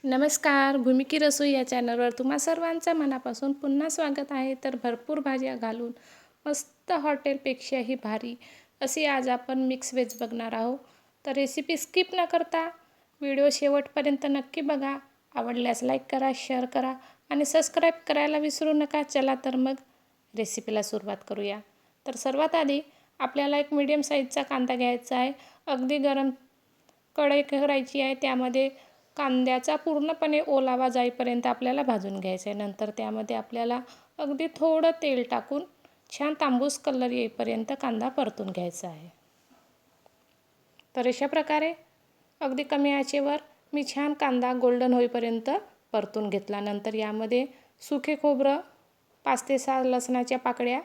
नमस्कार. भूमिकी रसोई या चॅनलवर तुम्हा सर्वांचं मनापासून पुन्हा स्वागत आहे. तर भरपूर भाज्या घालून मस्त हॉटेलपेक्षाही भारी अशी आज आपण मिक्स व्हेज बघणार आहोत. तर रेसिपी स्किप न करता व्हिडिओ शेवटपर्यंत नक्की बघा. आवडल्यास लाईक करा, शेअर करा आणि सबस्क्राईब करायला विसरू नका. चला तर मग रेसिपीला सुरुवात करूया. तर सर्वात आधी आपल्याला एक मीडियम साईजचा कांदा घ्यायचा आहे. अगदी गरम कढई करायची आहे. त्यामध्ये कांद्याचा पूर्णपणे ओलावा जाईपर्यंत आपल्याला भाजून घ्यायचं आहे. नंतर त्यामध्ये आपल्याला अगदी थोडं तेल टाकून छान तांबूस कलर येईपर्यंत कांदा परतून घ्यायचा आहे. तर अशा प्रकारे अगदी कमी आचेवर मी छान कांदा गोल्डन होईपर्यंत परतून घेतला. नंतर यामध्ये सुके खोबरं, 5 ते 6 लसणाच्या पाकळ्या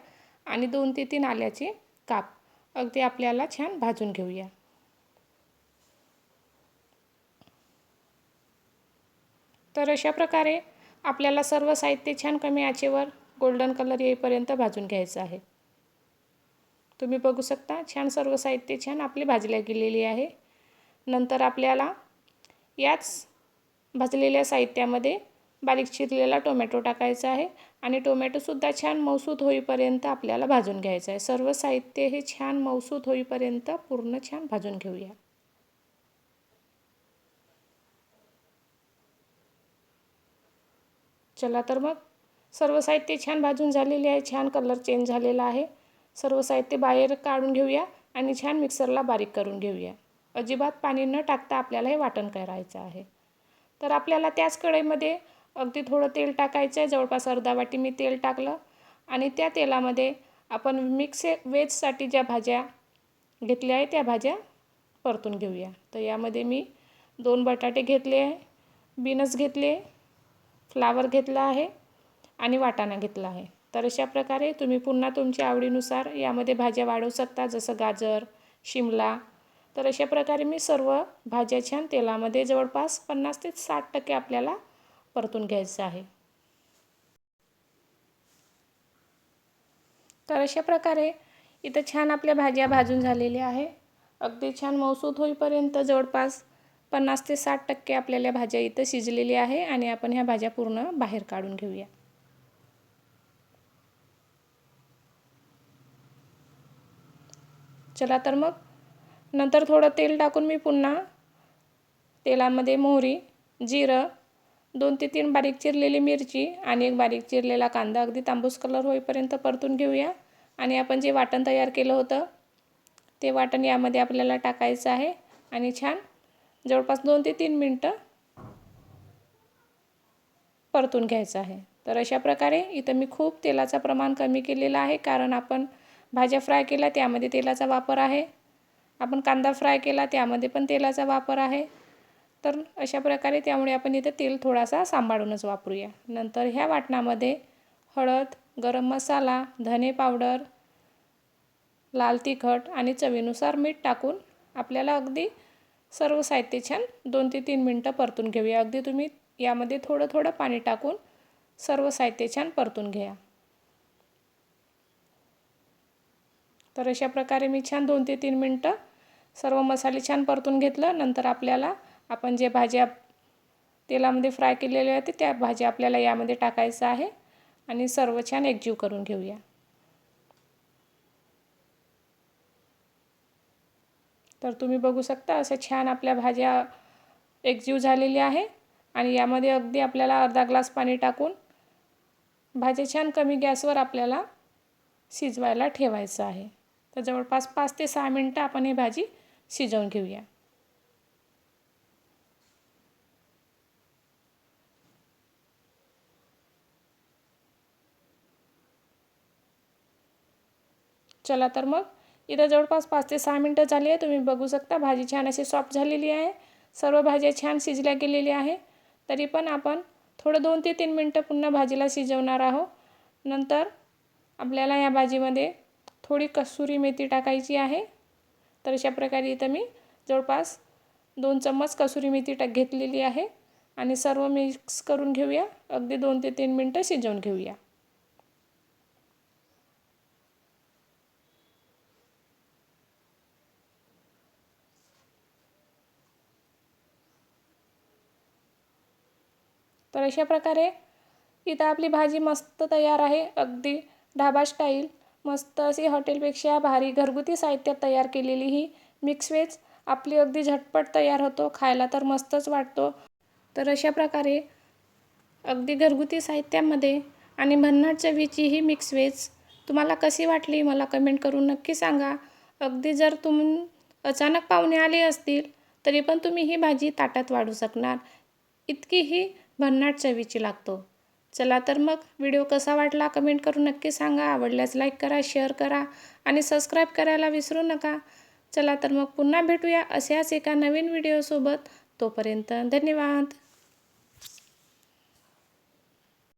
आणि 2 ते 3 आल्याचे काप अगदी आपल्याला छान भाजून घेऊया. तर अशा प्रकारे आपल्याला सर्व साहित्य छान कमी आचेवर गोल्डन कलर येईपर्यंत भाजून घ्यायचं आहे. तुम्ही बघू शकता छान सर्व साहित्य छान आपली भाजल्या गेलेली आहे. नंतर आपल्याला याच भाजलेल्या साहित्यामध्ये बारीक चिरलेला टोमॅटो टाकायचा आहे आणि टोमॅटोसुद्धा छान मऊसूत होईपर्यंत आपल्याला भाजून घ्यायचं आहे. सर्व साहित्य हे छान मऊसूत होईपर्यंत पूर्ण छान भाजून घेऊया. चला तर मग सर्व साहित्य छान भाजून झालेले आहे. छान कलर चेंज झालेला आहे. सर्व साहित्य बाहेर काढून घेऊया आणि छान मिक्सरला बारीक करून घेऊया. अजिबात पाणी न टाकता आपल्याला हे वाटण करायचं आहे. तर आपल्याला त्याच कढईमध्ये अगदी थोडं तेल टाकायचं आहे. जवळपास अर्धा वाटी मी तेल टाकलं आणि त्या तेलामध्ये आपण मिक्स व्हेजसाठी ज्या भाज्या घेतल्या आहे त्या भाज्या परतून घेऊया. तर यामध्ये मी 2 बटाटे घेतले आहे, बीन्स घेतले, फ्लावर घेतला आहे आणि वाटाणा घेतला आहे. तर अशा प्रकारे तुम्ही पुन्हा तुमच्या आवडीनुसार यामध्ये भाज्या वाढवू शकता, जसं गाजर, शिमला. तर अशा प्रकारे मी सर्व भाज्या छान तेलामध्ये जवळपास 50 ते 60% आपल्याला परतून घ्यायचं आहे. तर अशा प्रकारे इथं छान आपल्या भाज्या भाजून झालेल्या आहे. अगदी छान मऊसूत होईपर्यंत जवळपास 50 ते 60% आपल्याला भाज्या इथं शिजलेली आहे आणि आपण ह्या भाज्या पूर्ण बाहेर काढून घेऊया. चला तर मग नंतर थोडं तेल टाकून मी पुन्हा तेलामध्ये मोहरी, जिरं, 2 ते 3 बारीक चिरलेली मिरची आणि एक बारीक चिरलेला कांदा अगदी तांबूस कलर होईपर्यंत परतून घेऊया. आणि आपण जे वाटण तयार केलं होतं ते वाटण यामध्ये आपल्याला टाकायचं आहे आणि छान जवळपास 2 ते 3 मिनटं परतून घ्यायचं आहे. तर अशा प्रकारे इथं मी खूप तेलाचं प्रमाण कमी केलेलं आहे, कारण आपण भाज्या फ्राय केल्या त्यामध्ये तेलाचा वापर आहे. आपण कांदा फ्राय केला त्यामध्ये पण तेलाचा वापर आहे. तर अशा प्रकारे त्यामुळे आपण इथे तेल थोडासा सांभाळूनच वापरूया. नंतर ह्या वाटणामध्ये हळद, गरम मसाला, धने पावडर, लाल तिखट आणि चवीनुसार मीठ टाकून आपल्याला अगदी सर्व साहित्य छान 2 ते 3 मिनटं परतून घेऊया. अगदी तुम्ही यामध्ये थोडं थोडं पाणी टाकून सर्व साहित्य छान परतून घ्या. तर अशा प्रकारे मी छान 2 ते 3 मिनटं सर्व मसाले छान परतून घेतलं. नंतर आपल्याला आपण जे भाज्या तेलामध्ये फ्राय केलेल्या होत्या त्या भाज्या आपल्याला यामध्ये टाकायचं आहे आणि सर्व छान एकजीव करून घेऊया. तर तुम्ही बघू शकता असं छान आपल्या भाज्या एकजीव झालेल्या आहे आणि यामध्ये अगदी आपल्याला अर्धा ग्लास पाणी टाकून भाज्या छान कमी गॅसवर आपल्याला शिजवायला ठेवायचं आहे. तर जवळपास 5 ते 6 मिनटं आपण ही भाजी शिजवून घेऊया. चला तर मग इथं जवळपास 5 ते 6 मिनटं झाली आहे. तुम्ही बघू शकता भाजी छान अशी सॉफ्ट झालेली आहे. सर्व भाज्या छान शिजल्या गेलेल्या आहे. तरी पण आपण थोडं 2 ते 3 मिनटं पुन्हा भाजीला शिजवणार आहोत. नंतर आपल्याला या भाजीमध्ये थोडी कसुरी मेथी टाकायची आहे. तर अशा प्रकारे इथं मी जवळपास 2 चम्मच कसुरी मेथी घेतलेली आहे आणि सर्व मिक्स करून घेऊया. अगदी 2 ते 3 मिनटं शिजवून घेऊया. तर अशा प्रकारे इथं आपली भाजी मस्त तयार आहे. अगदी ढाबा स्टाईल मस्त अशी हॉटेलपेक्षा भारी घरगुती साहित्यात तयार केलेली ही मिक्स व्हेज आपली अगदी झटपट तयार होतो. खायला तर मस्तच वाटतो. तर अशा प्रकारे अगदी घरगुती साहित्यामध्ये आणि भन्नाट चवीची ही मिक्स व्हेज तुम्हाला कशी वाटली मला कमेंट करून नक्की सांगा. अगदी जर अचानक पाहुणे आले असतील तरी पण तुम्ही ही भाजी ताटात वाढू शकणार. इतकी ही भन्नाट चवीची लागतो. चला तर मग व्हिडिओ कसा वाटला कमेंट करून नक्की सांगा. आवडल्यास लाईक करा, शेअर करा आणि सबस्क्राईब करायला विसरू नका. चला तर मग पुन्हा भेटूया अशाच एका नवीन व्हिडिओसोबत. तोपर्यंत धन्यवाद.